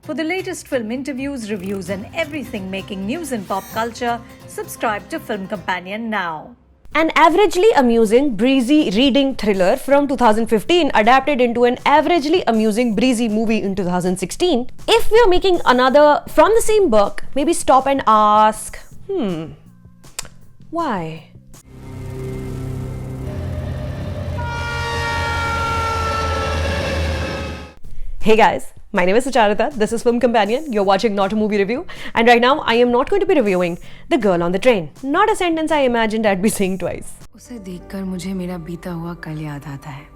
For the latest film interviews, reviews, and everything making news in pop culture, subscribe to Film Companion now. An averagely amusing, breezy reading thriller from 2015 adapted into an averagely amusing, breezy movie in 2016. If we are making another from the same book, maybe stop and ask, why? Hey guys, my name is Sucharita, this is Film Companion, you're watching Not a Movie Review, and right now I am not going to be reviewing The Girl on the Train. Not a sentence I imagined I'd be saying twice. उसे देखकर मुझे मेरा बीता हुआ कल याद आता है.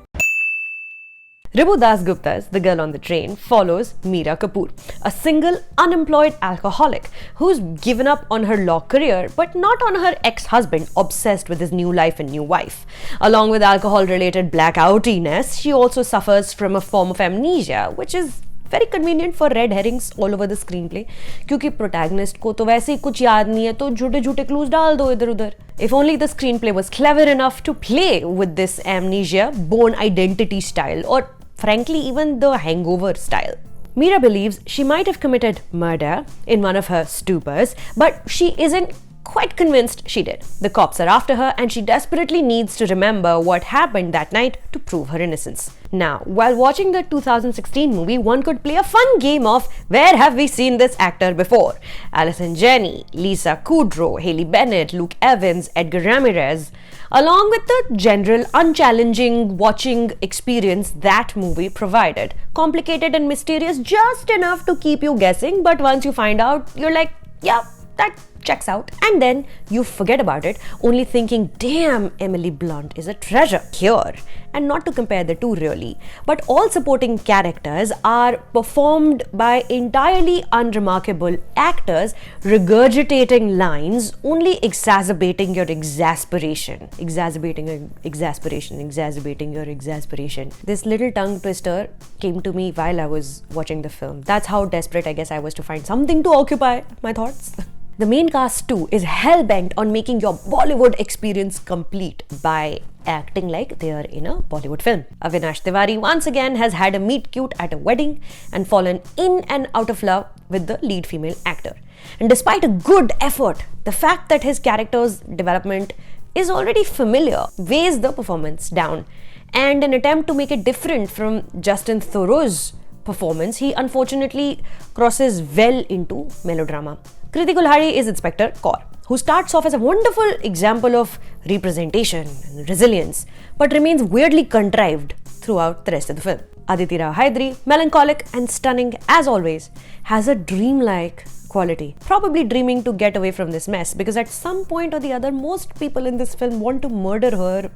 Ribhu Dasgupta's The Girl on the Train follows Meera Kapoor, a single, unemployed alcoholic who's given up on her law career but not on her ex-husband obsessed with his new life and new wife. Along with alcohol-related blackoutiness, she also suffers from a form of amnesia, which is very convenient for red herrings all over the screenplay, क्योंकि protagonist को तो वैसे ही कुछ याद नहीं है तो झूठे-झूठे clues डाल दो इधर-उधर. If only the screenplay was clever enough to play with this amnesia, Born Identity style, or frankly even the Hangover style. Meera believes she might have committed murder in one of her stupors, but she isn't quite convinced she did. The cops are after her and she desperately needs to remember what happened that night to prove her innocence. Now, while watching the 2016 movie, one could play a fun game of where have we seen this actor before? Allison Janney, Lisa Kudrow, Haley Bennett, Luke Evans, Edgar Ramirez, along with the general unchallenging watching experience that movie provided. Complicated and mysterious just enough to keep you guessing, but once you find out, you're like, yeah, that checks out, and then you forget about it, only thinking, damn, Emily Blunt is a treasure here. And not to compare the two really, but all supporting characters are performed by entirely unremarkable actors regurgitating lines, only exacerbating your exasperation. Exacerbating your exasperation. This little tongue twister came to me while I was watching the film. That's how desperate I guess I was to find something to occupy my thoughts. The main cast too is hell-bent on making your Bollywood experience complete by acting like they are in a Bollywood film. Avinash Tiwary once again has had a meet-cute at a wedding and fallen in and out of love with the lead female actor. And despite a good effort, the fact that his character's development is already familiar weighs the performance down. And in an attempt to make it different from Justin Theroux's performance, he unfortunately crosses well into melodrama. Kriti Kulhari is Inspector Kaur, who starts off as a wonderful example of representation and resilience, but remains weirdly contrived throughout the rest of the film. Aditi Rao Hydari, melancholic and stunning as always, has a dreamlike quality, probably dreaming to get away from this mess, because at some point or the other, most people in this film want to murder her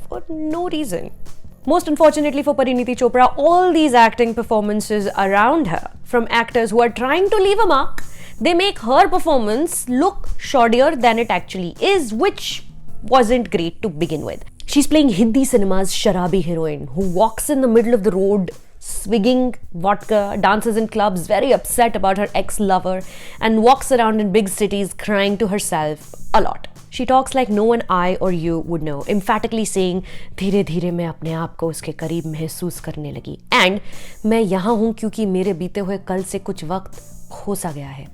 for no reason. Most unfortunately for Parineeti Chopra, all these acting performances around her, from actors who are trying to leave a mark, they make her performance look shoddier than it actually is, which wasn't great to begin with. She's playing Hindi cinema's sharabi heroine who walks in the middle of the road, swigging vodka, dances in clubs, very upset about her ex-lover, and walks around in big cities crying to herself a lot. She talks like no one I or you would know, emphatically saying, धीरे धीरे मैं अपने आप को उसके करीब महसूस करने लगी, and मैं यहाँ हूँ क्योंकि मेरे बीते हुए कल से कुछ वक्त खो सा गया है.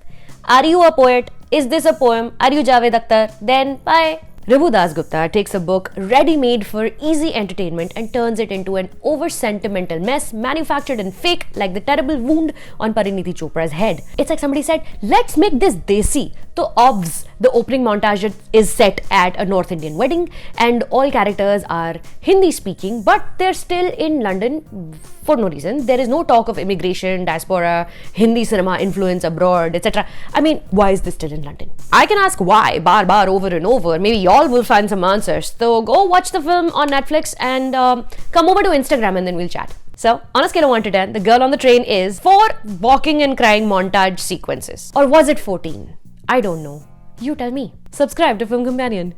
Are you a poet? Is this a poem? Are you Javed Akhtar? Then bye. Ribhu Dasgupta takes a book ready-made for easy entertainment and turns it into an over-sentimental mess manufactured and fake like the terrible wound on Parineeti Chopra's head. It's like somebody said, let's make this desi. So obvs, the opening montage is set at a North Indian wedding and all characters are Hindi speaking, but they're still in London for no reason. There is no talk of immigration, diaspora, Hindi cinema influence abroad, etc. I mean, why is this still in London? I can ask why, bar over and over. Maybe y'all will find some answers. So go watch the film on Netflix and come over to Instagram and then we'll chat. So, on a scale of 1 to 10, The Girl on the Train is 4 walking and crying montage sequences. Or was it 14? I don't know. You tell me. Subscribe to Film Companion.